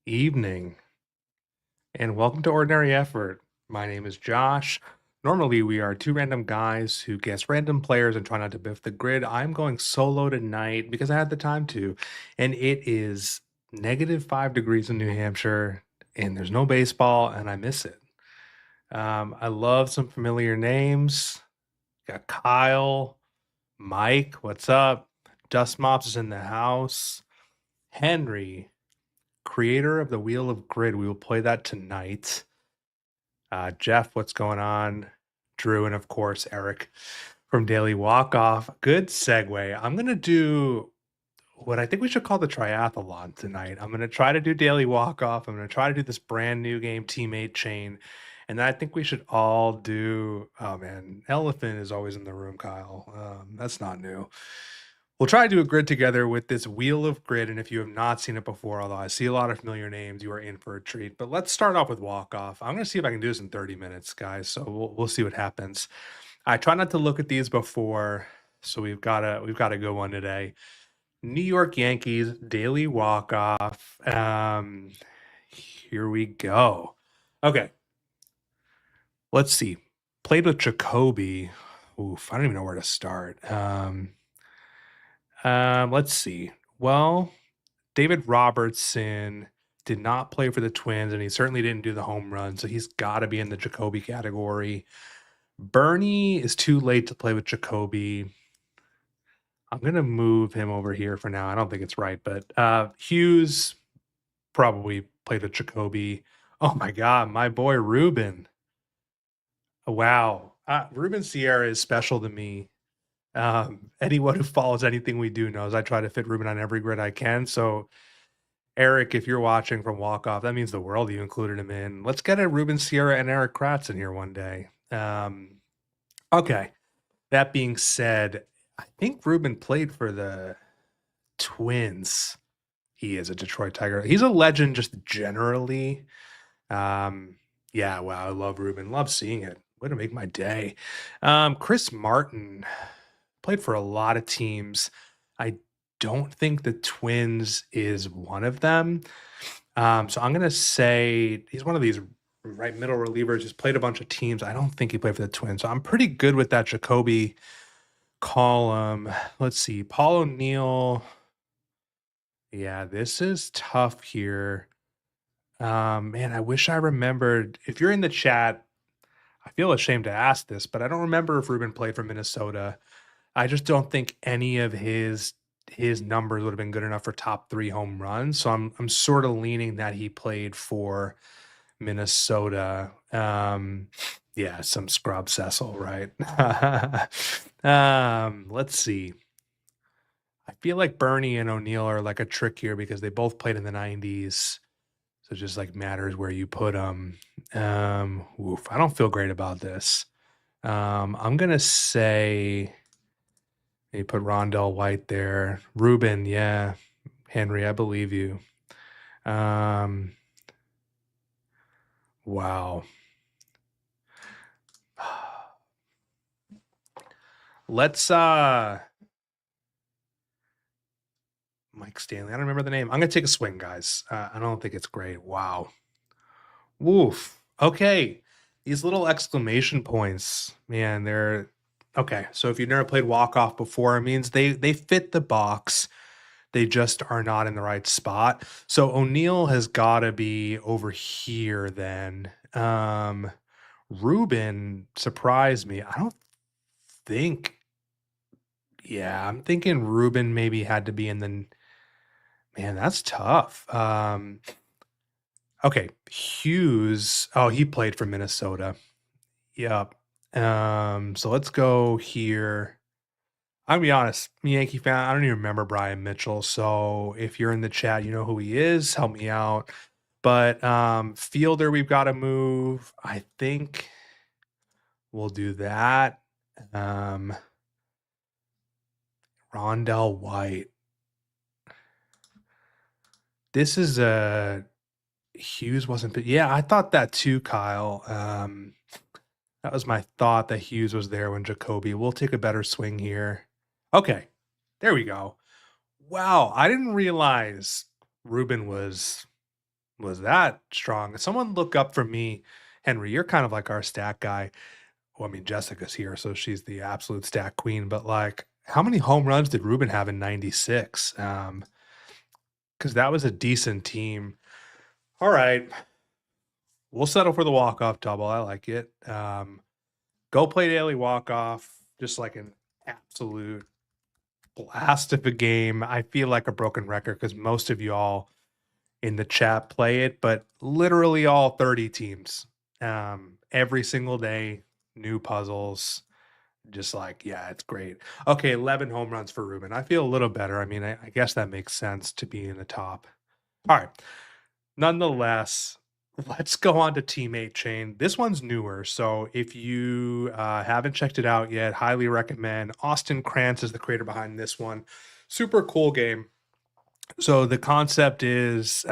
Evening, and welcome to Ordinary Effort. My name is Josh. Normally, we are two random guys who guess random players and try not to biff the grid. I'm going solo tonight because I had the time to, and it is -5 degrees in New Hampshire, and there's no baseball, and I miss it. I love some familiar names. Got Kyle, Mike, what's up? Dust Mops is in the house. Henry, creator of the Wheel of Grid. We will play that tonight. Jeff, what's going on? Drew, and of course, Eric from Daily Walkoff. Good segue. I'm going to do what I think we should call the triathlon tonight. I'm going to try to do Daily Walkoff. I'm going to try to do this brand new game, Teammate Chain. And then I think we should all do, oh man, Elephant is always in the room, Kyle. That's not new. We'll try to do a grid together with this Wheel of Grid, and if you have not seen it before, although I see a lot of familiar names, you are in for a treat. But let's start off with Walk-Off. I'm gonna see if I can do this in 30 minutes, guys, so we'll see what happens. I try not to look at these before, so we've got a good one today. New York Yankees, daily walk-off. Here we go. Okay, let's see. Played with Jacoby. Oof, I don't even know where to start. Let's see. Well, David Robertson did not play for the Twins, and he certainly didn't do the home run, so he's got to be in the Jacoby category. Bernie is too late to play with Jacoby. I'm gonna move him over here for now. I don't think it's right, but Hughes probably played with Jacoby. Oh my God, my boy Ruben. Wow, Ruben Sierra is special to me. Anyone who follows anything we do knows I try to fit Ruben on every grid I can. So Eric, if you're watching from Walk Off, that means the world you included him in. Let's get a Ruben Sierra and Eric Kratz in here one day. Okay. That being said, I think Ruben played for the Twins. He is a Detroit Tiger. He's a legend just generally. Yeah, wow, I love Ruben. Love seeing it. Way to make my day. Chris Martin played for a lot of teams. I don't think the Twins is one of them. So I'm gonna say he's one of these right middle relievers who's played a bunch of teams. I don't think he played for the Twins. So I'm pretty good with that Jacoby column. Let's see. Paul O'Neill. Yeah, this is tough here. Man, I wish I remembered. If you're in the chat, I feel ashamed to ask this, but I don't remember if Ruben played for Minnesota. I just don't think any of his numbers would have been good enough for top 3 home runs. So I'm sort of leaning that he played for Minnesota. Yeah, some scrub Cecil, right? Let's see. I feel like Bernie and O'Neill are like a trick here because they both played in the 90s. So it just like matters where you put them. Oof, I don't feel great about this. I'm gonna say you put Rondell White there. Ruben, yeah. Henry, I believe you. Wow. Let's Mike Stanley. I don't remember the name. I'm gonna take a swing, guys. I don't think it's great. Wow. Woof. Okay. These little exclamation points, man, they're okay. So if you've never played walk off before, it means they fit the box. They just are not in the right spot. So O'Neill has got to be over here then. Ruben surprised me. I don't think. Yeah, I'm thinking Ruben maybe had to be in the. Man, that's tough. Okay, Hughes. Oh, he played for Minnesota. Yep. So let's go here. I'm gonna be honest, I'm a Yankee fan. I don't even remember Brian Mitchell. So if you're in the chat, you know who he is. Help me out. But fielder, we've got to move. I think we'll do that. Rondell White. This is a Hughes wasn't, but yeah, I thought that too, Kyle. That was my thought that Hughes was there when Jacoby. We'll take a better swing here. Okay, there we go. Wow, I didn't realize Ruben was was that strong. Someone look up for me, Henry. You're kind of like our stat guy. Well, I mean, Jessica's here, so she's the absolute stat queen. But like, how many home runs did Ruben have in '96? Because that was a decent team. All right, we'll settle for the walk-off double. I like it. Go play daily walk-off, just like an absolute blast of a game. I feel like a broken record because most of y'all in the chat play it, but literally all 30 teams. Every single day, new puzzles. Just like, yeah, it's great. Okay, 11 home runs for Ruben. I feel a little better. I mean, I guess that makes sense to be in the top. All right. Nonetheless, let's go on to Teammate Chain. This one's newer. So if you haven't checked it out yet, highly recommend. Austin Krantz is the creator behind this one. Super cool game. So the concept is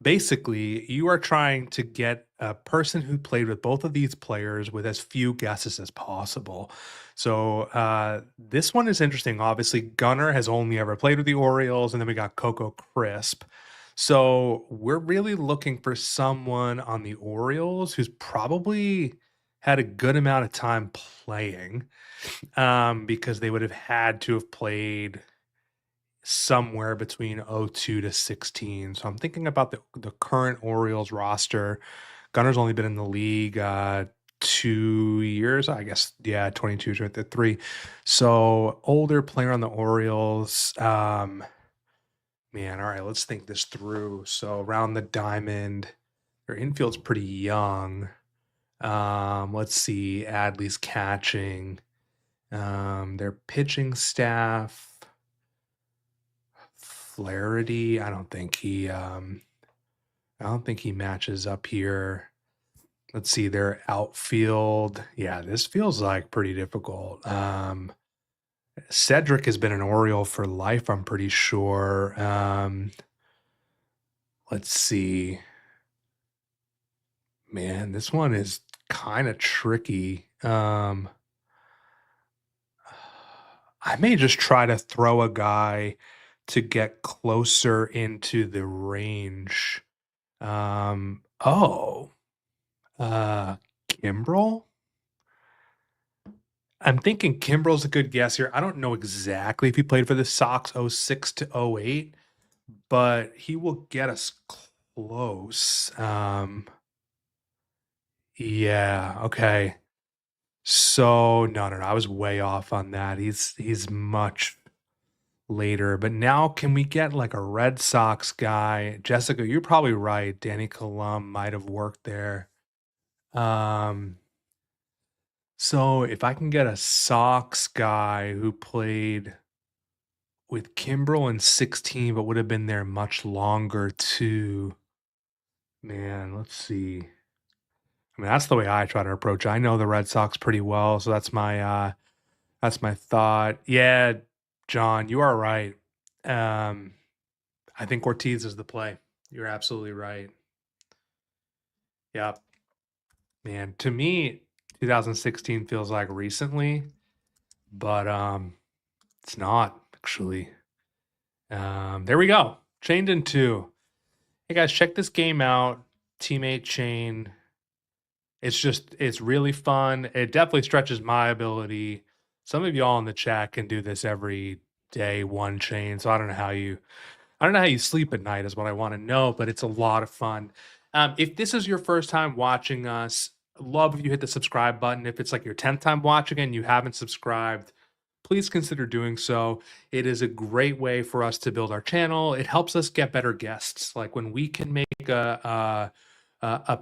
basically you are trying to get a person who played with both of these players with as few guesses as possible. So this one is interesting. Obviously, Gunnar has only ever played with the Orioles, and then we got Coco Crisp. So we're really looking for someone on the Orioles who's probably had a good amount of time playing, because they would have had to have played somewhere between '02 to 16. So I'm thinking about the current Orioles roster. Gunner's only been in the league 2 years, I guess. Yeah, 22, 23. So older player on the Orioles. Man, all right, let's think this through. So around the diamond, their infield's pretty young. Let's see, Adley's catching. Their pitching staff. Flaherty, I don't think he matches up here. Let's see their outfield. Yeah, this feels like pretty difficult. Cedric has been an Oriole for life, I'm pretty sure. Let's see. Man, this one is kind of tricky. I may just try to throw a guy to get closer into the range. Oh, Kimbrel? I'm thinking Kimbrel's a good guess here. I don't know exactly if he played for the Sox '06 to '08, but he will get us close. Yeah, okay. So no, I was way off on that. He's much later, but now can we get like a Red Sox guy? Jessica, you're probably right. Danny Colum might have worked there. Um, so if I can get a Sox guy who played with Kimbrel in 16, but would have been there much longer too. Man, let's see. I mean, that's the way I try to approach it. I know the Red Sox pretty well, so that's my thought. Yeah, John, you are right. Um, I think Ortiz is the play. You're absolutely right. Yeah. Man, to me, 2016 feels like recently, but it's not actually. There we go. Chained in two. Hey guys, check this game out. Teammate Chain. It's really fun. It definitely stretches my ability. Some of y'all in the chat can do this every day, one chain. So I don't know how you sleep at night is what I want to know, but it's a lot of fun. If this is your first time watching us, love if you hit the subscribe button. If it's like your 10th time watching and you haven't subscribed, please consider doing so. It is a great way for us to build our channel. It helps us get better guests. Like when we can make a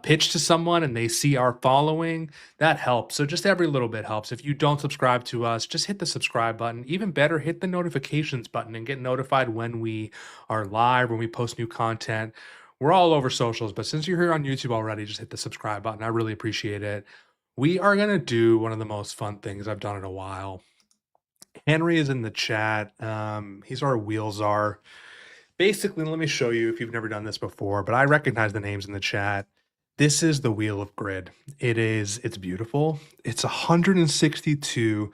pitch to someone and they see our following, that helps. So just every little bit helps. If you don't subscribe to us, just hit the subscribe button. Even better, hit the notifications button and get notified when we are live, when we post new content. We're all over socials, but since you're here on YouTube already, just hit the subscribe button. I really appreciate it. We are going to do one of the most fun things I've done in a while. Henry is in the chat. He's our wheel czar. Basically, let me show you if you've never done this before, but I recognize the names in the chat. This is the Wheel of Grid. It's beautiful. It's 162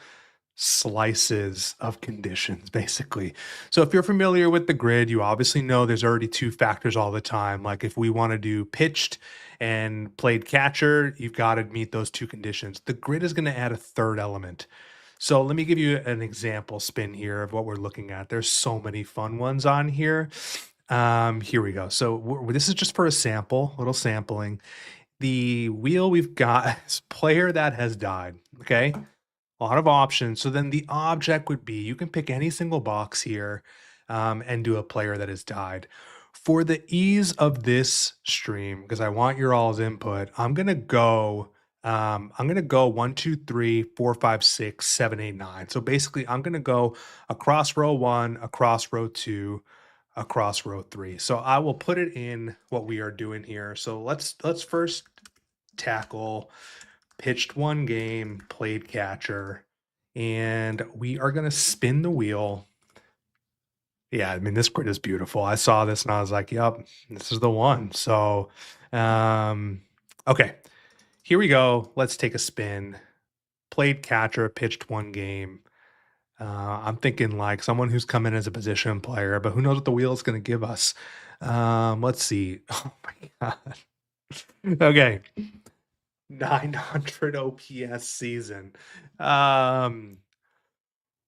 slices of conditions, basically. So if you're familiar with the grid, you obviously know there's already two factors all the time. Like if we want to do pitched and played catcher, you've got to meet those two conditions. The grid is going to add a third element. So let me give you an example spin here of what we're looking at. There's so many fun ones on here. Here we go. So this is just for a sample, little sampling. The wheel we've got is player that has died. Okay. A lot of options. So then the object would be you can pick any single box here and do a player that has died. For the ease of this stream, because I want your all's input, I'm gonna go 1, 2, 3, 4, 5, 6, 7, 8, 9. So basically I'm gonna go across row one, across row two, across row three. So I will put it in what we are doing here. So let's first tackle pitched one game, played catcher, and we are going to spin the wheel. Yeah, I mean, this grid is beautiful. I saw this and I was like, yep, this is the one. So, um, okay, here we go. Let's take a spin. Played catcher, pitched one game. I'm thinking like someone who's come in as a position player, but who knows what the wheel is going to give us. Let's see. Oh my God. Okay. 900 OPS season. Um,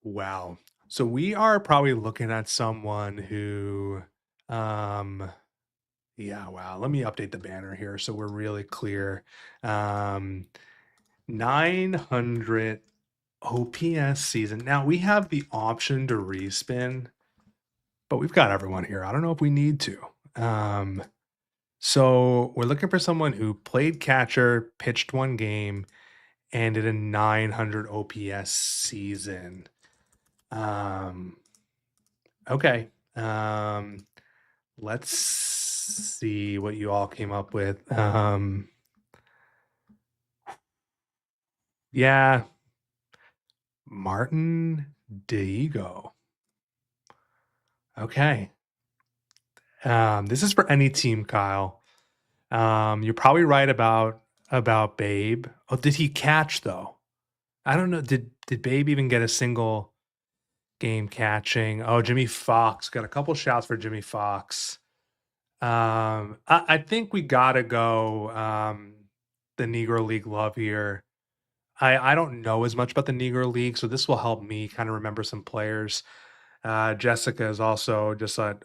wow. So we are probably looking at someone who, um, yeah, wow. Let me update the banner here so we're really clear. Um, 900 OPS season. Now we have the option to respin, but we've got everyone here. I don't know if we need to. So we're looking for someone who played catcher, pitched one game, and did a 900 OPS season. Um, okay. Let's see what you all came up with. Yeah, Martin Diego. Okay. This is for any team, Kyle. You're probably right about Babe. Oh, did he catch though? I don't know. Did Babe even get a single game catching? Oh, Jimmy Fox got a couple shouts for Jimmy Fox. I think we gotta go the Negro League love here. I don't know as much about the Negro League, so this will help me kind of remember some players. Jessica is also just a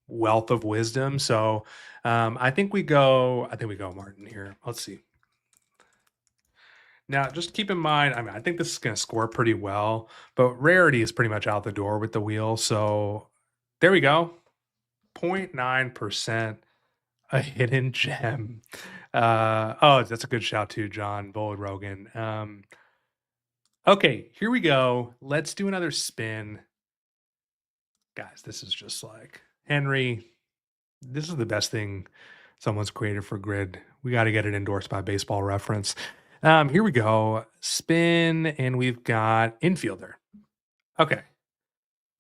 wealth of wisdom. So I think we go Martin here. Let's see. Now, just keep in mind, I mean, I think this is going to score pretty well, but rarity is pretty much out the door with the wheel. So there we go. 0.9%, a hidden gem. Oh, that's a good shout too, John Bull Rogan. Okay, here we go. Let's do another spin. Guys, this is just like Henry. This is the best thing someone's created for grid. We got to get it endorsed by Baseball Reference. Here we go. Spin, and we've got infielder. Okay.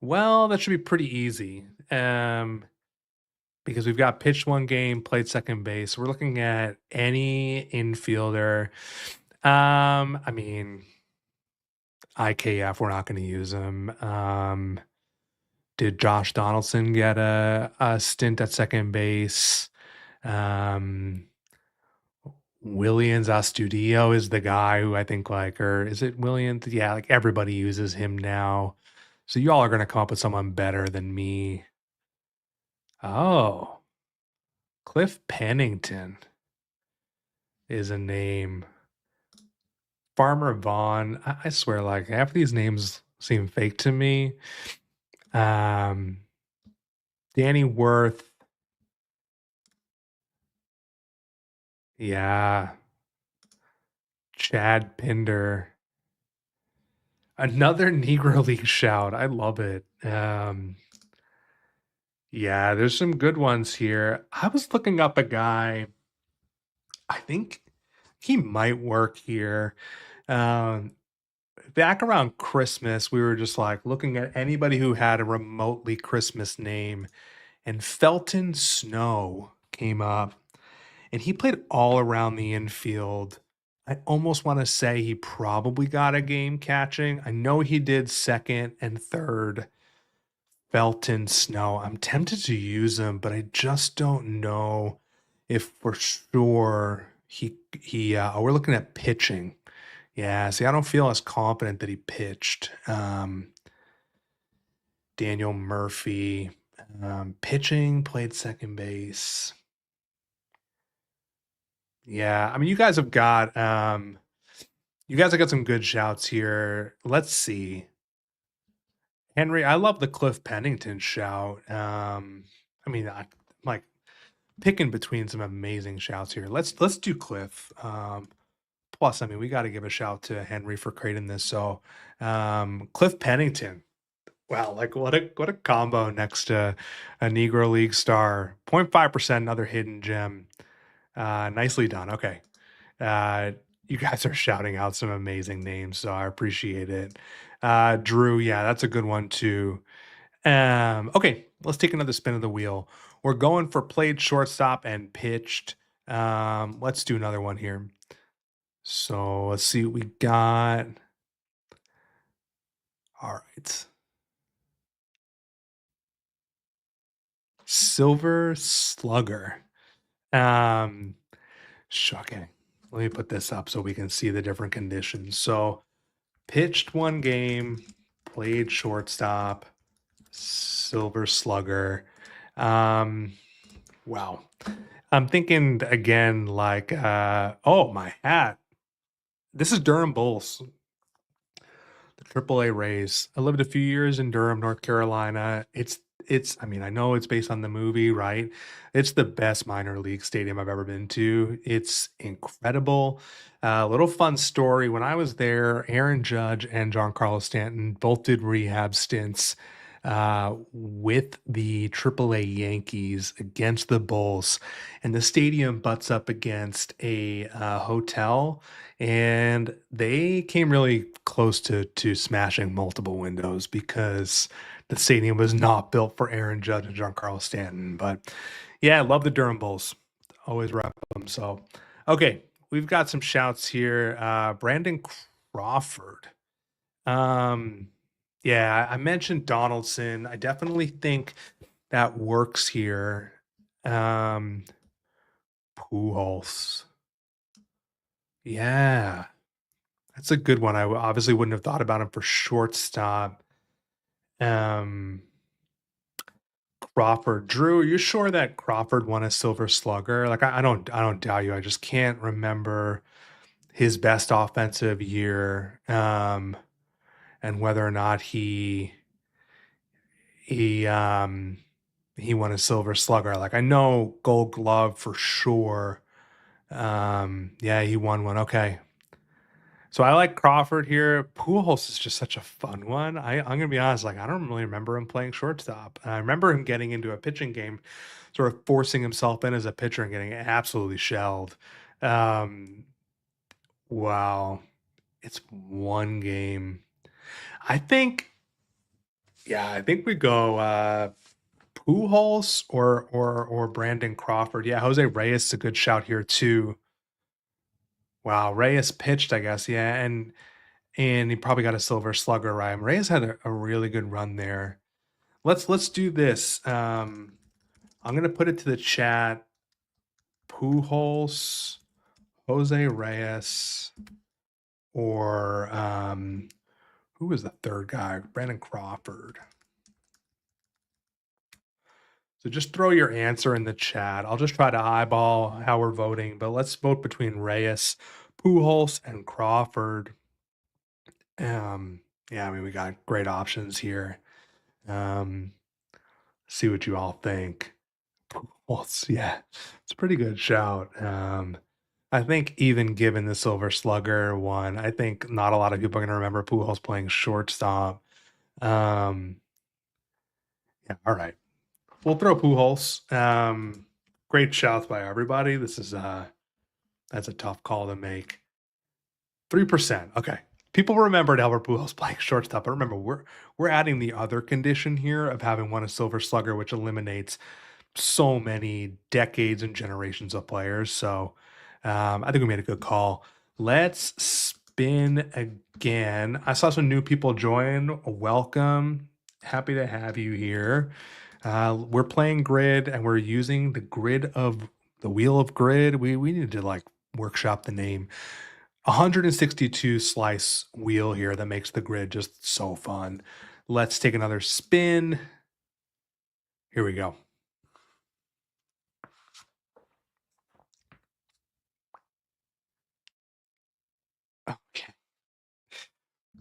Well, that should be pretty easy. Because we've got pitched one game, played second base. We're looking at any infielder. I mean, IKF, we're not going to use him. Did Josh Donaldson get a stint at second base? Williams Astudillo is the guy who I think like, or is it Williams? Yeah, like everybody uses him now. So you all are going to come up with someone better than me. Oh, Cliff Pennington is a name. Farmer Vaughn. I swear, like half of these names seem fake to me. Danny Worth. Yeah. Chad Pinder. Another Negro League shout. I love it. Yeah, there's some good ones here. I was looking up a guy. I think he might work here. Um, Back around Christmas, we were just like looking at anybody who had a remotely Christmas name, and Felton Snow came up, and he played all around the infield. I almost wanna say he probably got a game catching. I know he did 2nd and 3rd Felton Snow. I'm tempted to use him, but I just don't know if for sure oh, we're looking at pitching. Yeah, see, I don't feel as confident that he pitched. Daniel Murphy, pitching, played second base. Yeah, I mean, you guys have got some good shouts here. Let's see. Henry, I love the Cliff Pennington shout. I mean, I'm like picking between some amazing shouts here. Let's do Cliff. Plus, I mean, we got to give a shout to Henry for creating this. So, Cliff Pennington. Wow, like what a combo next to a Negro League star. 0.5% another hidden gem. Nicely done. Okay. Uh, you guys are shouting out some amazing names, so I appreciate it. Drew, yeah, that's a good one too. Okay, let's take another spin of the wheel. We're going for played shortstop and pitched. Let's do another one here. So let's see what we got. All right. Silver Slugger. Um, Shocking. Let me put this up so we can see the different conditions. So pitched one game, played shortstop, Silver Slugger. Um, wow. I'm thinking again, like, oh, my hat. This is Durham Bulls, the AAA Rays. I lived a few years in Durham, North Carolina. I mean, I know it's based on the movie, right? It's the best minor league stadium I've ever been to. It's incredible. Little fun story. When I was there, Aaron Judge and Giancarlo Stanton both did rehab stints with the AAA Yankees against the Bulls, and the stadium butts up against a hotel, and they came really close to smashing multiple windows because the stadium was not built for Aaron Judge and Giancarlo Stanton. But yeah, I love the Durham Bulls. Always rep them. So okay, we've got some shouts here. Brandon Crawford. Um, yeah, I mentioned Donaldson. I definitely think that works here. Um, Pujols. Yeah, that's a good one. Obviously wouldn't have thought about him for shortstop. Um, Crawford. Drew, are you sure that Crawford won a Silver Slugger? Like, I don't doubt you. I just can't remember his best offensive year, and whether or not he um he won a Silver Slugger. Like, I know Gold Glove for sure. Yeah, he won one. Okay. So I like Crawford here. Pujols is just such a fun one. I'm gonna be honest, like I don't really remember him playing shortstop. I remember him getting into a pitching game, sort of forcing himself in as a pitcher and getting absolutely shelled. Um, wow, it's one game. I think, yeah, I think we go Pujols or Brandon Crawford. Yeah, Jose Reyes is a good shout here too. Wow, Reyes pitched, I guess. Yeah, and he probably got a Silver Slugger, right? Reyes had a really good run there. Let's do this. I'm gonna put it to the chat. Pujols, Jose Reyes, or who was the third guy? Brandon Crawford. So just throw your answer in the chat. I'll just try to eyeball how we're voting, but let's vote between Reyes, Pujols, and Crawford. Yeah, I mean we got great options here. Um, see what you all think. Well, it's a pretty good shout. I think even given the Silver Slugger one, I think not a lot of people are going to remember Pujols playing shortstop. Um, yeah, all right, we'll throw Pujols. Great shouts by everybody. That's a tough call to make. 3%. Okay. People remembered Albert Pujols playing shortstop, but remember, we're adding the other condition here of having won a Silver Slugger, which eliminates so many decades and generations of players. So I think we made a good call. Let's spin again. I saw some new people join. Welcome. Happy to have you here. We're playing grid and we're using the wheel of grid. We need to like workshop the name. 162 slice wheel here that makes the grid just so fun. Let's take another spin. Here we go. Okay.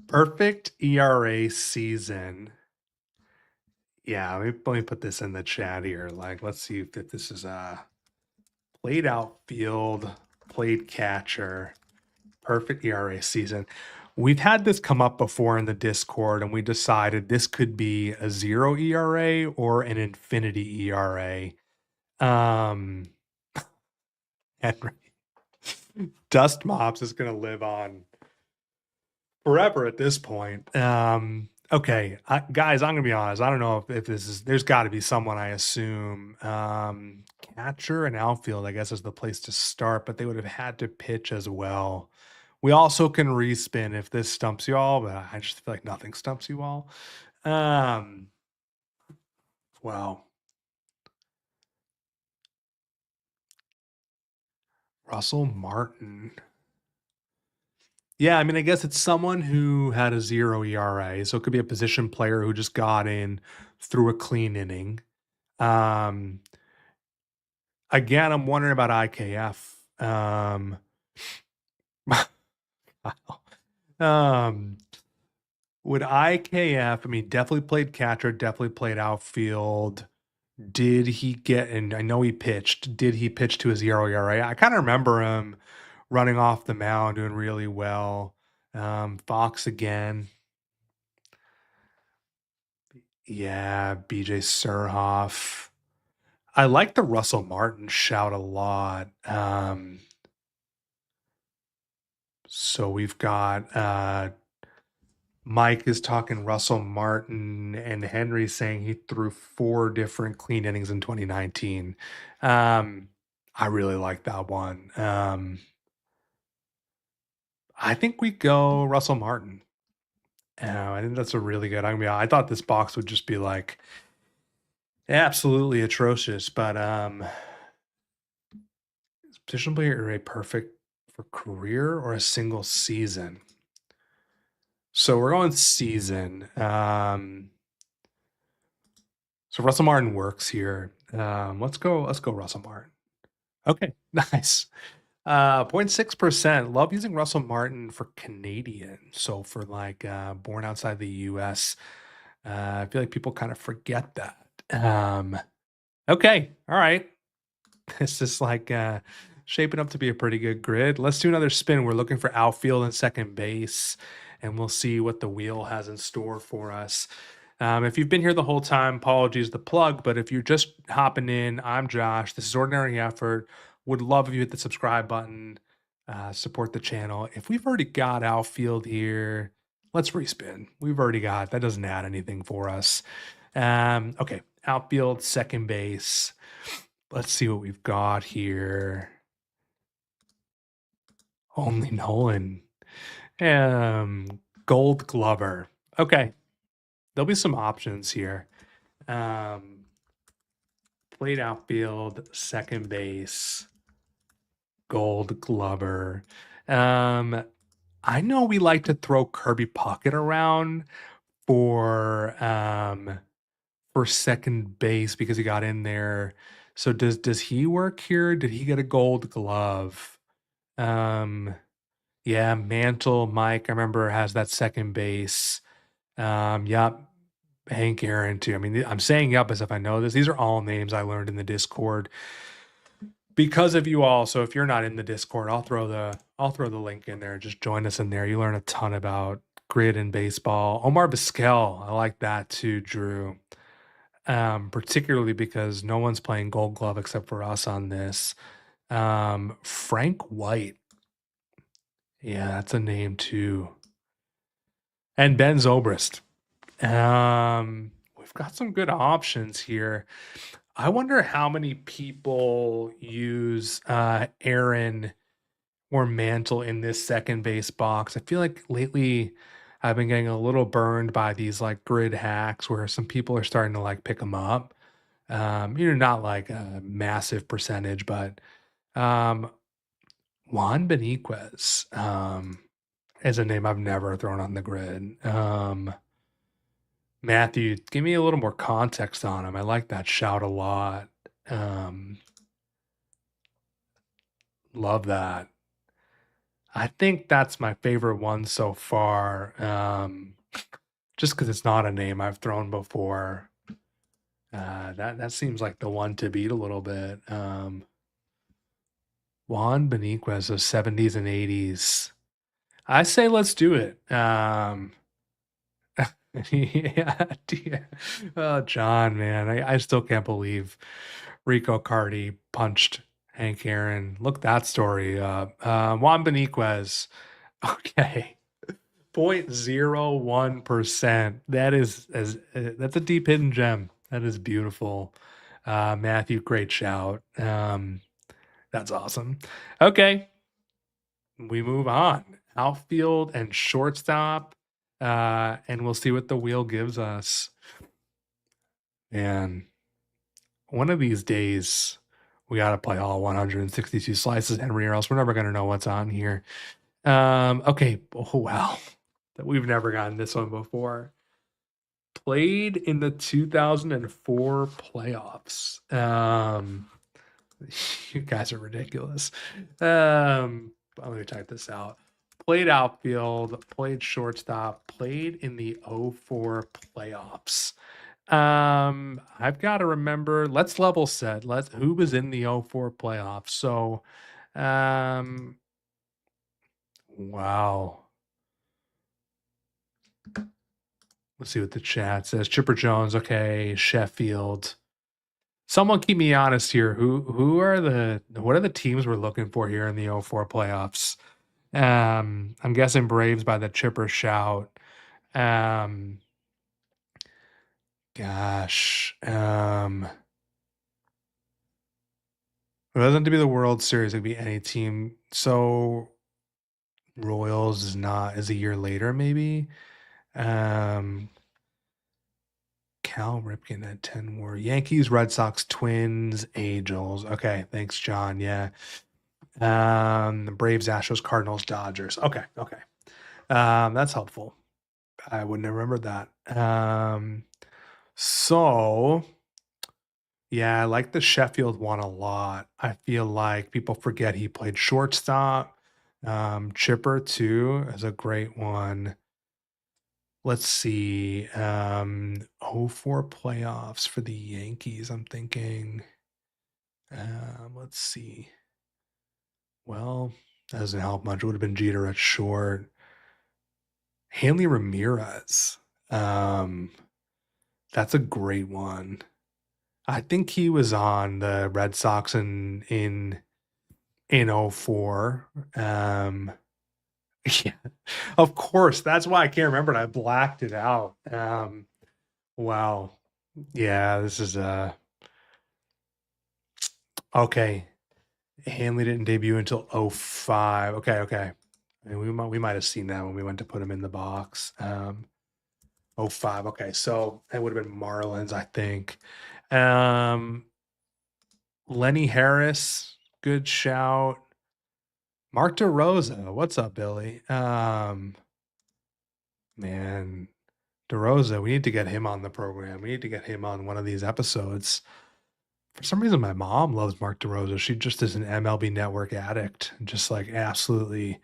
Perfect ERA season. Yeah, let me put this in the chat here. Like, let's see if this is played outfield, played catcher, perfect ERA season. We've had this come up before in the Discord, and we decided this could be a 0 ERA or an infinity ERA. Henry Dust Mops is going to live on forever at this point. Okay, guys, I'm gonna be honest. I don't know if this is. There's got to be someone. I assume catcher and outfield. I guess is the place to start, but they would have had to pitch as well. We also can respin if this stumps you all, but I just feel like nothing stumps you all. Um, well, Russell Martin. Yeah, I mean, I guess it's someone who had a 0 ERA, so it could be a position player who just got in through a clean inning. Um, Again, I'm wondering about IKF. Um, would IKF, I mean, definitely played catcher, definitely played outfield. Did he get, and I know he pitched, did he pitch to his 0 ERA? I kind of remember him running off the mound, doing really well. Fox again. Yeah, BJ Surhoff. I like the Russell Martin shout a lot. So we've got Mike is talking Russell Martin and Henry saying he threw 4 different clean innings in 2019. I really like that one. I think we go Russell Martin. I think that's a really good. I mean, I thought this box would just be like absolutely atrocious, but is position player a perfect for career or a single season? So we're going season. So Russell Martin works here. Let's go Russell Martin. Okay, nice. 0.6%. Love using Russell Martin for Canadian. So for like born outside the US. I feel like people kind of forget that. Okay, all right. This is like shaping up to be a pretty good grid. Let's do another spin. We're looking for outfield and second base, and we'll see what the wheel has in store for us. If you've been here the whole time, apologies the plug, but if you're just hopping in, I'm Josh. This is Ordinary Effort. Would love if you hit the subscribe button, support the channel. If we've already got outfield here, let's respin. We've already got, that doesn't add anything for us. Okay, outfield, second base. Let's see what we've got here. Only Nolan. Gold Glover. Okay. There'll be some options here. Played outfield, second base, Gold Glover. I know we like to throw Kirby Puckett around for second base because he got in there. So does he work here? Did he get a Gold Glove? Yeah, Mantle, Mike, I remember has that second base. Yep. Hank Aaron too. I mean, I'm saying yep as if I know this. These are all names I learned in the Discord because of you all. So if you're not in the Discord, I'll throw the link in there. Just join us in there. You learn a ton about grid and baseball. Omar Vizquel, I like that too, Drew. Particularly because no one's playing Gold Glove except for us on this. Frank White. Yeah, that's a name too. And Ben Zobrist. We've got some good options here. I wonder how many people use Aaron or Mantle in this second base box. I feel like lately I've been getting a little burned by these like grid hacks where some people are starting to like pick them up. Not like a massive percentage, but um, Juan Beniquez is a name I've never thrown on the grid. Matthew, give me a little more context on him. I like that shout a lot. Um, Love that. I think that's my favorite one so far. Just because it's not a name I've thrown before. That seems like the one to beat a little bit. Juan Beniquez, the 70s and 80s. I say let's do it. Yeah, yeah. Oh, John, man, I still can't believe Rico Cardi punched Hank Aaron. Look that story up. Juan Beniquez. Okay. 0.01%. That is as that's a deep hidden gem. That is beautiful. Matthew, great shout. That's awesome. Okay, we move on. Outfield and shortstop. And we'll see what the wheel gives us. And one of these days, we got to play all 162 slices, Henry, or else we're never going to know what's on here. Okay. Oh, wow. We've never gotten this one before. Played in the 2004 playoffs. You guys are ridiculous. Let me type this out. Played outfield, played shortstop, played in the '04 playoffs. I've got to remember, let's level set. Who was in the '04 playoffs? So, wow. Let's see what the chat says. Chipper Jones, okay, Sheffield. Someone keep me honest here. What are the teams we're looking for here in the '04 playoffs? I'm guessing Braves by the Chipper shout. Um, gosh. It doesn't have to be the World Series, it could be any team. So Royals is a year later, maybe. Um Cal Ripken at 10 war. Yankees, Red Sox, Twins, Angels. Okay, thanks, John. Yeah. The Braves, Astros, Cardinals, Dodgers. Okay, okay. That's helpful. I wouldn't have remembered that. So yeah, I like the Sheffield one a lot. I feel like people forget he played shortstop. Chipper too is a great one. Let's see. '04 playoffs for the Yankees, I'm thinking. Let's see. Well, that doesn't help much. It would have been Jeter at short. Hanley Ramirez. Um, that's a great one. I think he was on the Red Sox in '04. Yeah, of course. That's why I can't remember it. I blacked it out. Wow. Yeah, this is okay. Hanley didn't debut until '05. Okay, okay. And we might have seen that when we went to put him in the box. '05. Okay, so it would have been Marlins, I think. Um, Lenny Harris, good shout. Mark DeRosa, what's up, Billy? Man, DeRosa, we need to get him on the program. We need to get him on one of these episodes. For some reason, my mom loves Mark DeRosa. She just is an MLB Network addict. Just like absolutely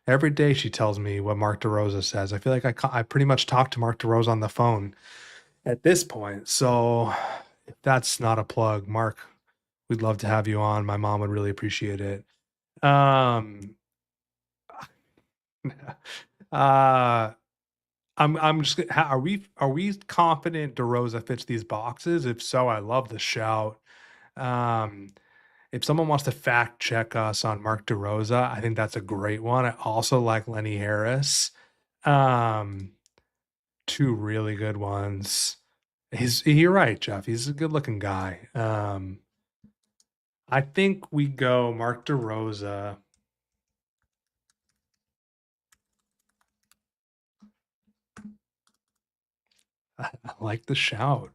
every day she tells me what Mark DeRosa says. I feel like I pretty much talk to Mark DeRosa on the phone at this point. So if that's not a plug, Mark, we'd love to have you on. My mom would really appreciate it. Um, uh, I'm just are we confident DeRosa fits these boxes? If so, I love the shout. Um, if someone wants to fact check us on Mark DeRosa, I think that's a great one. I also like Lenny Harris. Um, Two really good ones. You're right, Jeff. He's a good looking guy. I think we go Mark DeRosa. I like the shout.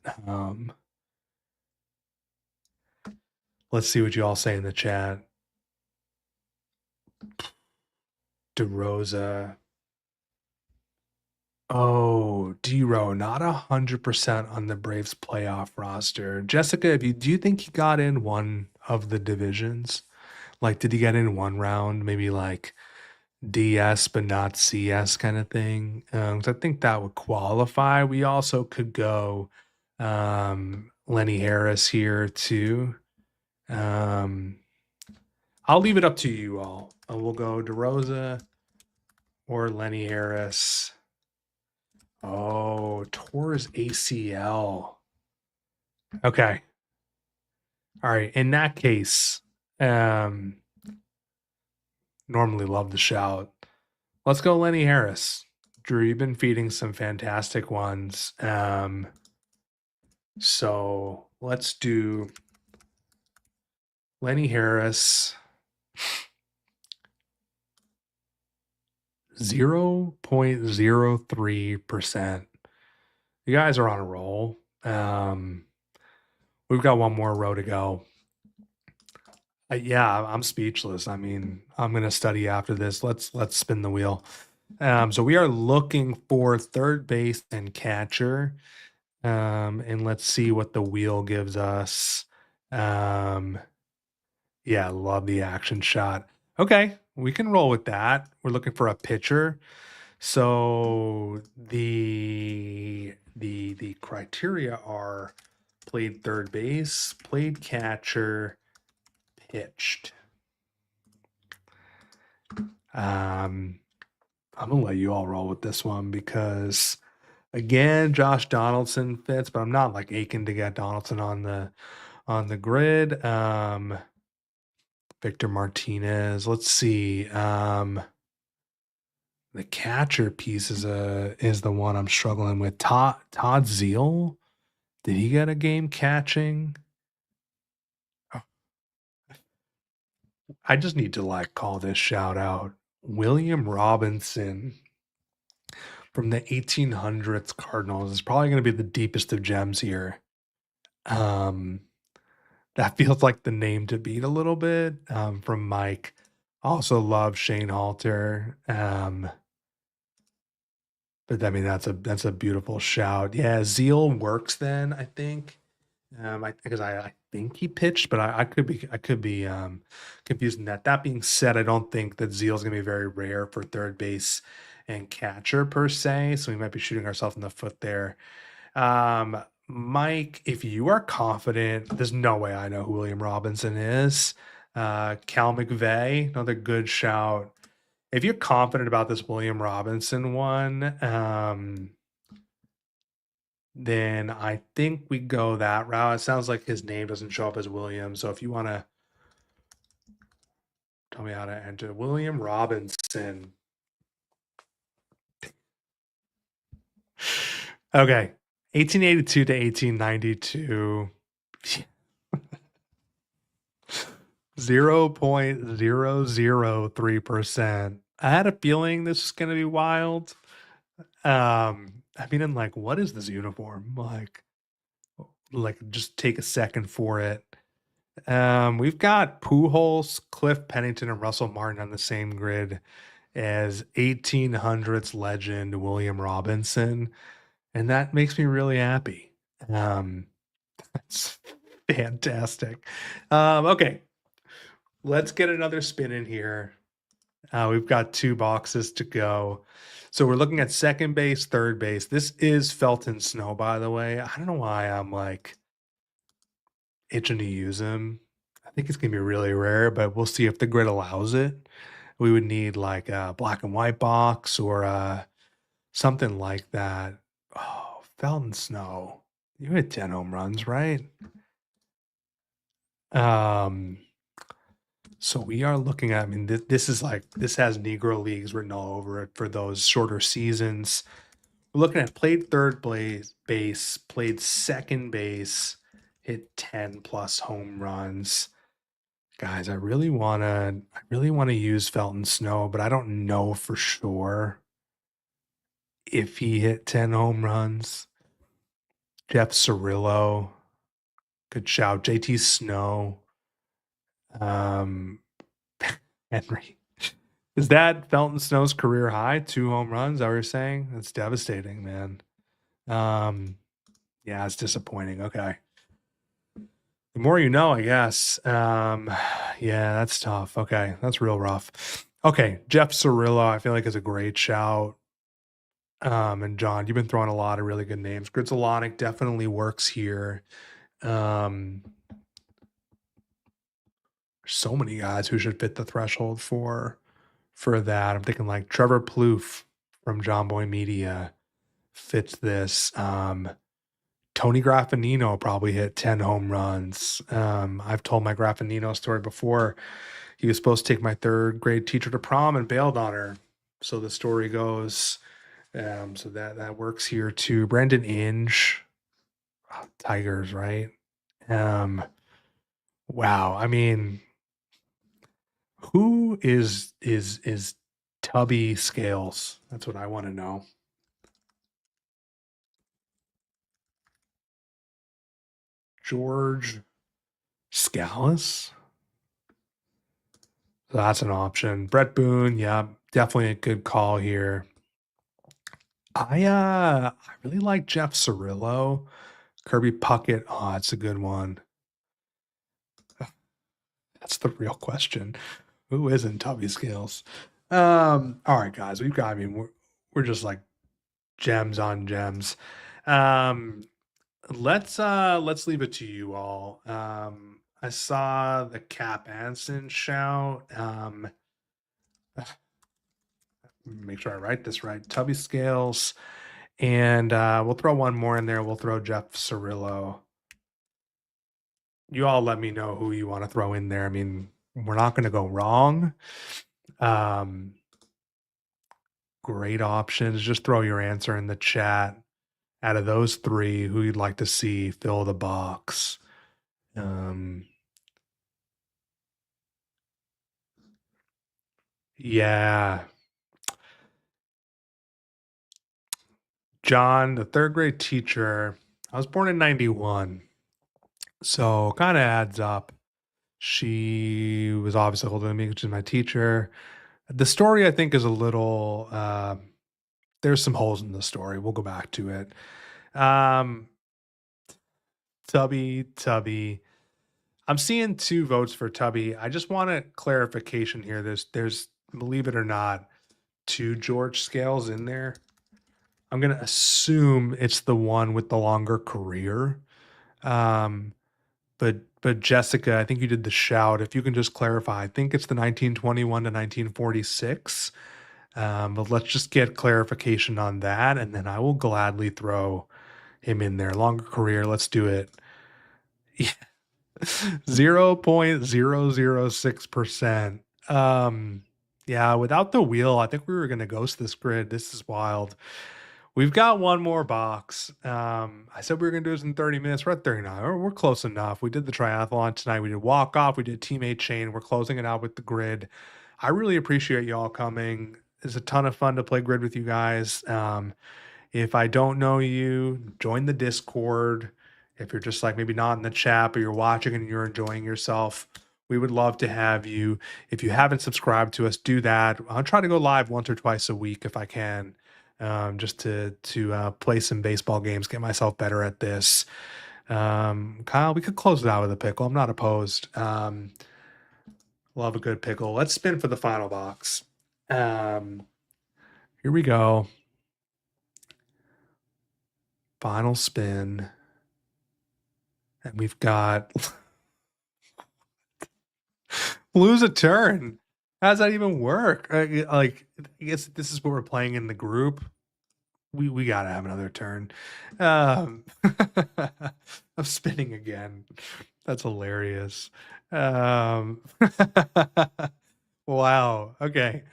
Let's see what you all say in the chat. DeRosa. Oh, D-Row, not 100% on the Braves playoff roster. Jessica, if you do you think he got in one of the divisions? Like, did he get in one round? Maybe like DS but not CS kind of thing. 'Cause I think that would qualify. We also could go Lenny Harris here too. Um, I'll leave it up to you all. We'll go DeRosa or Lenny Harris. Oh, tore his ACL. Okay. All right. In that case, um, normally love the shout. Let's go Lenny Harris. Drew, you've been feeding some fantastic ones. So let's do Lenny Harris 0.03%. You guys are on a roll. We've got one more row to go. Yeah, I'm speechless. I mean, I'm gonna study after this. Let's spin the wheel. So we are looking for third base and catcher. And let's see what the wheel gives us. Um, yeah, love the action shot. Okay, we can roll with that. We're looking for a pitcher. So the criteria are played third base, played catcher, pitched. I'm gonna let you all roll with this one because again, Josh Donaldson fits, but I'm not like aching to get Donaldson on the grid. Victor Martinez. Let's see. The catcher piece is the one I'm struggling with. Todd Zeal. Did he get a game catching? Oh, I just need to like call this shout out. William Robinson from the 1800s Cardinals is probably going to be the deepest of gems here. Um, that feels like the name to beat a little bit from Mike. Also love Shane Halter. But I mean that's a beautiful shout. Yeah, Zeal works then, I think. Because I think he pitched, but I could be confusing that. That being said, I don't think that Zeal's gonna be very rare for third base and catcher per se. So we might be shooting ourselves in the foot there. Mike, if you are confident, there's no way I know who William Robinson is. Cal McVeigh, another good shout. If you're confident about this William Robinson one, then I think we go that route. It sounds like his name doesn't show up as William. So if you want to tell me how to enter William Robinson. Okay. 1882 to 1892. 0.003%. I had a feeling this was going to be wild. I mean, and like, what is this uniform? Like just take a second for it. We've got Pujols, Cliff Pennington, and Russell Martin on the same grid as 1800s legend William Robinson, and that makes me really happy. That's fantastic. Okay, let's get another spin in here. We've got two boxes to go. So we're looking at second base, third base. This is Felton Snow, by the way. I don't know why I'm like itching to use him. I think it's gonna be really rare, but we'll see if the grid allows it. We would need like a black and white box or something like that. Oh, Felton Snow. You hit 10 home runs, right? Um, so we are looking at, I mean, this is like, this has Negro Leagues written all over it for those shorter seasons. We're looking at played third base, played second base, hit 10 plus home runs. Guys, I really wanna use Felton Snow, but I don't know for sure if he hit 10 home runs. Jeff Cirillo. Good shout. JT Snow. Um, Henry. Is that Felton Snow's career high? 2 home runs? Is that what you're saying? That's devastating, man. Um, yeah, it's disappointing. Okay. The more you know, I guess. Yeah, that's tough. Okay, that's real rough. Okay, Jeff Cirillo, I feel like is a great shout. And John, you've been throwing a lot of really good names. Gritzalonic definitely works here. Um, so many guys who should fit the threshold for that. I'm thinking like Trevor Plouffe from John Boy Media fits this. Tony Graffinino probably hit 10 home runs. I've told my Graffinino story before. He was supposed to take my third grade teacher to prom and bailed on her. So the story goes. So that works here too. Brandon Inge, Tigers, right? Um, wow. I mean, who is Tubby Scales? That's what I want to know. George Scalise. So that's an option. Brett Boone, yeah, definitely a good call here. I really like Jeff Cirillo. Kirby Puckett. Oh, it's a good one. That's the real question. Who isn't Tubby Scales? All right, guys, we've got. I mean, we're just like gems on gems. Um, let's leave it to you all. I saw the Cap Anson shout. Make sure I write this right. Tubby Scales, and we'll throw one more in there. We'll throw Jeff Cirillo. You all let me know who you want to throw in there. I mean, we're not going to go wrong. Um, great options. Just throw your answer in the chat. Out of those three, who you'd like to see fill the box. Um, yeah, John, the third grade teacher. I was born in 91. So kind of adds up. She was obviously older than me, which is my teacher. The story, I think, is a little, there's some holes in the story. We'll go back to it. Um, Tubby. I'm seeing 2 votes for Tubby. I just want a clarification here. There's believe it or not, 2 George Scales in there. I'm gonna assume it's the one with the longer career. Um, but Jessica, I think you did the shout. If you can just clarify, I think it's the 1921 to 1946. But let's just get clarification on that, and then I will gladly throw him in there. Longer career, let's do it. 0.006%. Yeah, without the wheel, I think we were gonna ghost this grid. This is wild. We've got one more box. I said we were gonna do this in 30 minutes. We're at 39. We're close enough. We did the triathlon tonight. We did walk off. We did teammate chain. We're closing it out with the grid. I really appreciate y'all coming. It's a ton of fun to play grid with you guys. If I don't know you, join the Discord. If you're just like maybe not in the chat, but you're watching and you're enjoying yourself, we would love to have you. If you haven't subscribed to us, do that. I'll try to go live once or twice a week if I can, just to play some baseball games, get myself better at this. Kyle, we could close it out with a pickle. I'm not opposed. Love a good pickle. Let's spin for the final box. Here we go. Final spin. And we've got lose a turn. How does that even work? Like, I guess this is what we're playing in the group. We gotta have another turn. I'm spinning again. That's hilarious. Um, wow. Okay.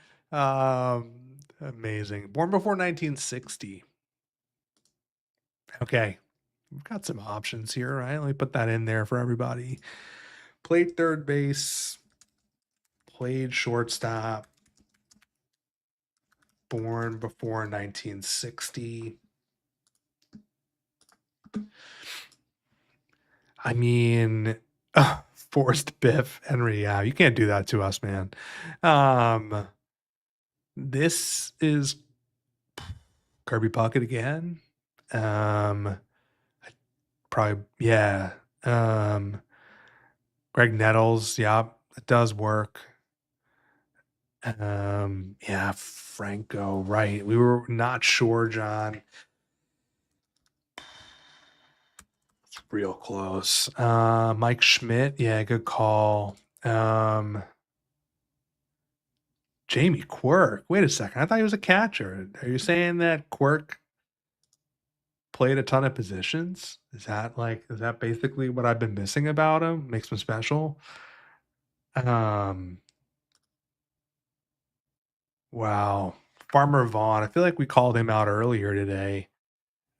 Amazing. Born before 1960. Okay. We've got some options here, right? Let me put that in there for everybody. Played third base, played shortstop, born before 1960. I mean, forced Biff Henry. Yeah, you can't do that to us, man. Um, this is Kirby Puckett again. Um, probably, yeah. Um, Greg Nettles. Yeah, it does work. Yeah, Franco. Right. We were not sure, John. It's real close. Mike Schmidt. Yeah, good call. Jamie Quirk. Wait a second. I thought he was a catcher. Are you saying that Quirk played a ton of positions? Is that basically what I've been missing about him? Makes him special. Um, wow. Farmer Vaughn. I feel like we called him out earlier today.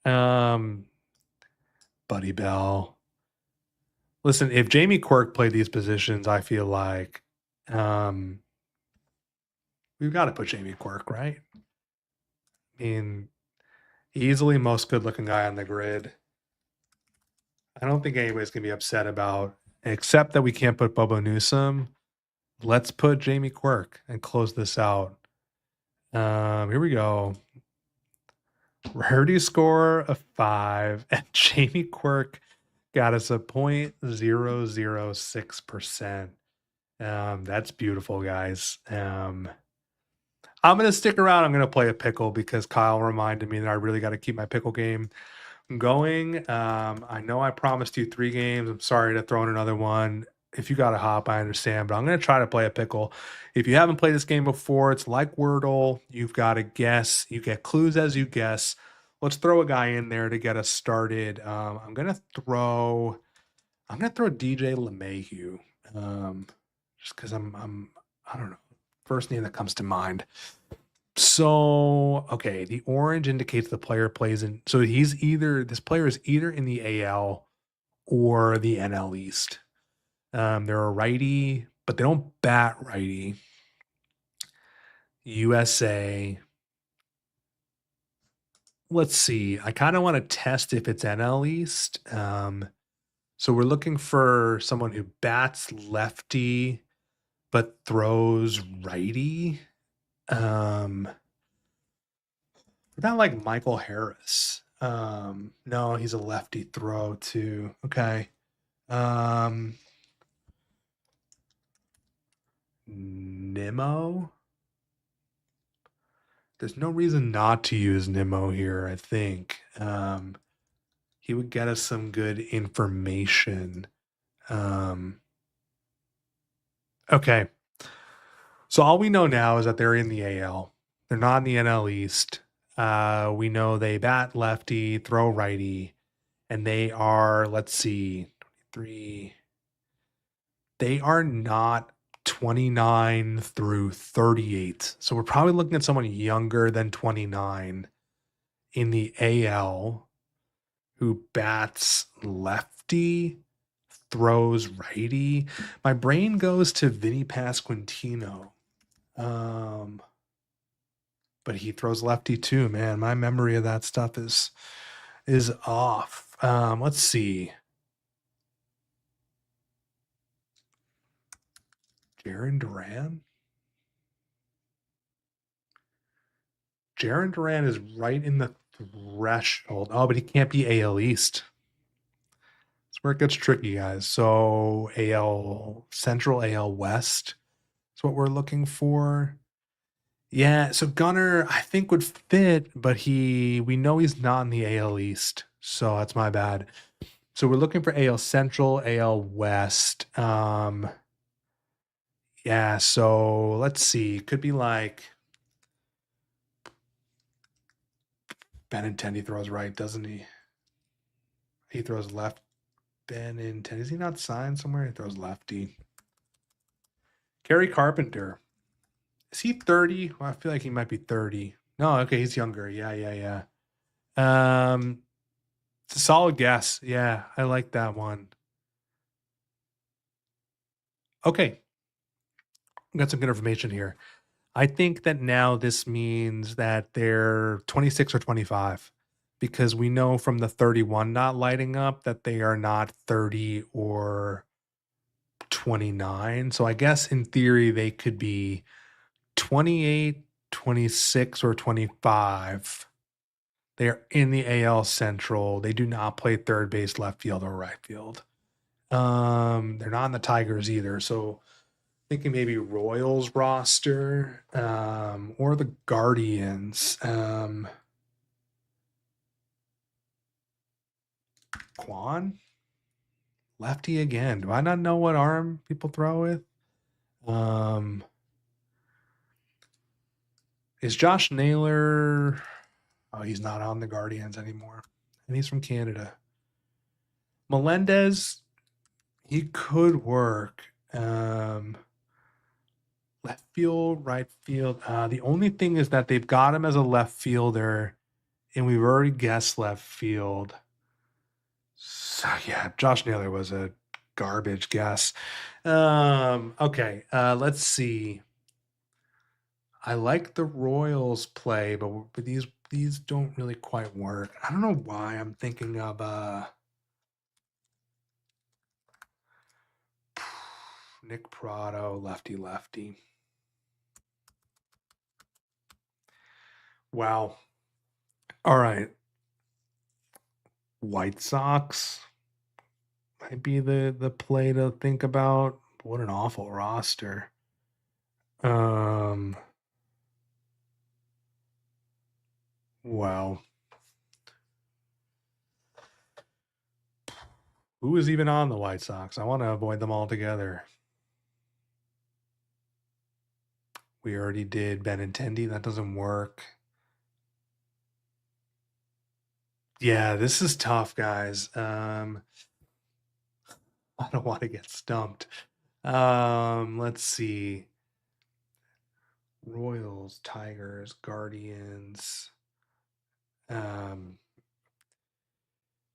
Um, Buddy Bell. Listen, if Jamie Quirk played these positions, I feel like um we've got to put Jamie Quirk, right? I mean, easily most good looking guy on the grid. I don't think anybody's gonna be upset about, except that we can't put Bobo Newsom. Let's put Jamie Quirk and close this out. Here we go. Rarity score of 5, and Jamie Quirk got us a 0.006%. That's beautiful, guys. I'm gonna stick around. I'm gonna play a pickle because Kyle reminded me that I really got to keep my pickle game going. I know I promised you 3 games. I'm sorry to throw in another one. If you got a hop, I understand, but I'm going to try to play a pickle. If you haven't played this game before, it's like Wordle. You've got to guess. You get clues as you guess. Let's throw a guy in there to get us started. I'm gonna throw DJ LeMahieu. Just because I don't know. First name that comes to mind. So, okay, the orange indicates the player plays in. So this player is either in the AL or the NL East. They're a righty, but they don't bat righty. USA. Let's see. I kind of want to test if it's NL East. So we're looking for someone who bats lefty but throws righty. Not like Michael Harris. No, he's a lefty throw too. Okay. Nimmo. There's no reason not to use Nimmo here, I think. He would get us some good information. Okay. So all we know now is that they're in the AL. They're not in the NL East. We know they bat lefty, throw righty, and they are, let's see, 23. They are not 29 through 38. So we're probably looking at someone younger than 29 in the AL who bats lefty, throws righty. My brain goes to Vinny Pasquantino. But he throws lefty too, man. My memory of that stuff is off. Let's see. Jaron Duran? Jaron Duran is right in the threshold. Oh, but he can't be AL East. That's where it gets tricky, guys. So AL Central, AL West is what we're looking for. Yeah, so Gunner, I think would fit, but we know he's not in the AL East, so that's my bad. So we're looking for AL Central, AL West. Yeah, so let's see. Could be like Benintendi throws right, doesn't he? He throws left. Benintendi, is he not signed somewhere? He throws lefty. Kerry Carpenter. Is he 30? Well, I feel like he might be 30. No, okay, he's younger. Yeah. It's a solid guess. Yeah, I like that one. Okay. Got some good information here. I think that now this means that they're 26 or 25. because we know from the 31 not lighting up that they are not 30 or 29. So I guess in theory they could be 28, 26, or 25. They're in the AL Central. They do not play third base, left field, or right field. They're not in the Tigers either. So thinking maybe Royals roster, or the Guardians. Quan? Lefty again. Do I not know what arm people throw with? Um, is Josh Naylor? Oh, he's not on the Guardians anymore, and he's from Canada. Melendez, he could work. Left field, right field. The only thing is that they've got him as a left fielder, and we've already guessed left field. So yeah, Josh Naylor was a garbage guess. Okay, let's see. I like the Royals play, but these don't really quite work. I don't know why I'm thinking of Nick Prado, lefty lefty. Wow. All right. White Sox might be the play to think about. What an awful roster. Um wow. Who is even on the White Sox? I want to avoid them altogether. We already did Benintendi. That doesn't work. Yeah, this is tough, guys. I don't want to get stumped. Let's see. Royals, Tigers, Guardians. Um,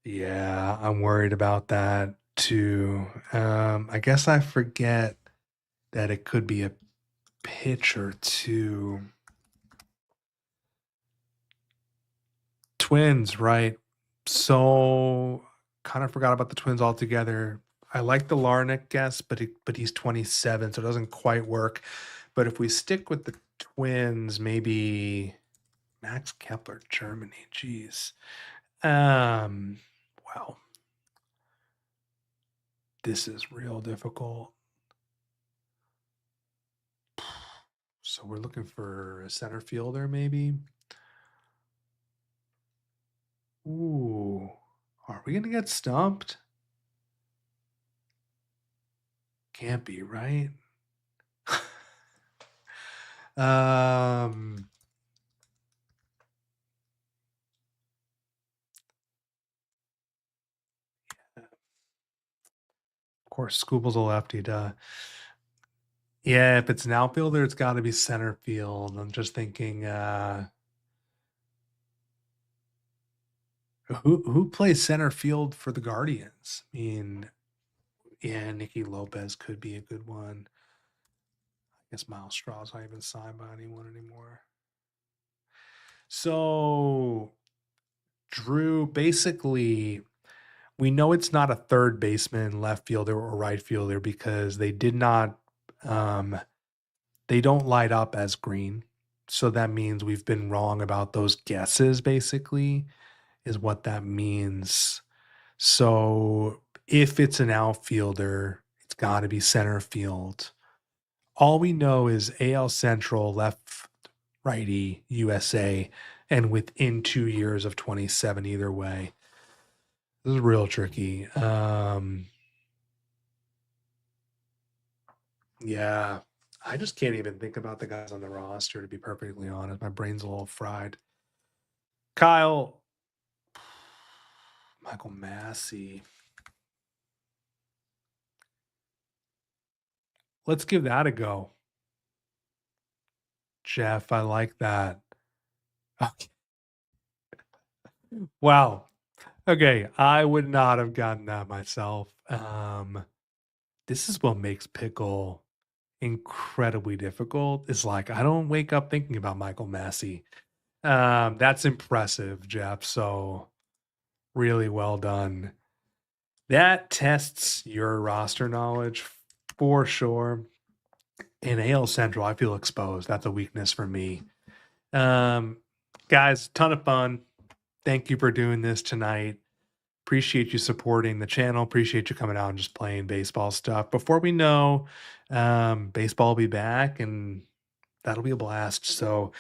yeah, I'm worried about that too. I guess I forget that it could be a pitcher too. Twins, right? So kind of forgot about the Twins altogether. I like the Larnick guess, but he's 27, so it doesn't quite work. But if we stick with the Twins, maybe Max Kepler, Germany. Jeez. Wow. This is real difficult. So we're looking for a center fielder, maybe. Ooh. Are we gonna get stumped? Can't be, right? um of course, Scooble's a lefty, duh. Yeah, if it's an outfielder, it's got to be center field. I'm just thinking, who plays center field for the Guardians? I mean, yeah, Nicky Lopez could be a good one. I guess Miles Straw's not even signed by anyone anymore. So, Drew, basically, we know it's not a third baseman, left fielder, or right fielder because they did not, um, they don't light up as green. So that means we've been wrong about those guesses, basically, is what that means. So if it's an outfielder, it's got to be center field. All we know is AL Central, left, righty, USA, and within 2 years of 27, either way. This is real tricky. Yeah, I just can't even think about the guys on the roster, to be perfectly honest. My brain's a little fried. Kyle, Michael Massey. Let's give that a go. Jeff, I like that. Okay. Wow. Okay, I would not have gotten that myself. This is what makes pickle incredibly difficult. It's like I don't wake up thinking about Michael Massey. That's impressive, Jeff. So really well done. That tests your roster knowledge for sure. In AL Central, I feel exposed. That's a weakness for me. Um, Guys, ton of fun. Thank you for doing this tonight. Appreciate you supporting the channel. Appreciate you coming out and just playing baseball stuff. Before we know, baseball will be back and that'll be a blast. So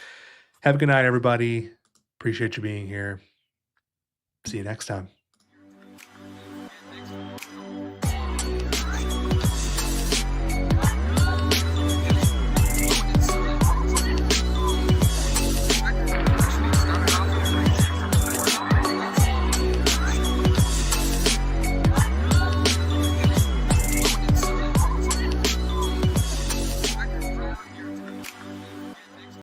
have a good night, everybody. Appreciate you being here. See you next time.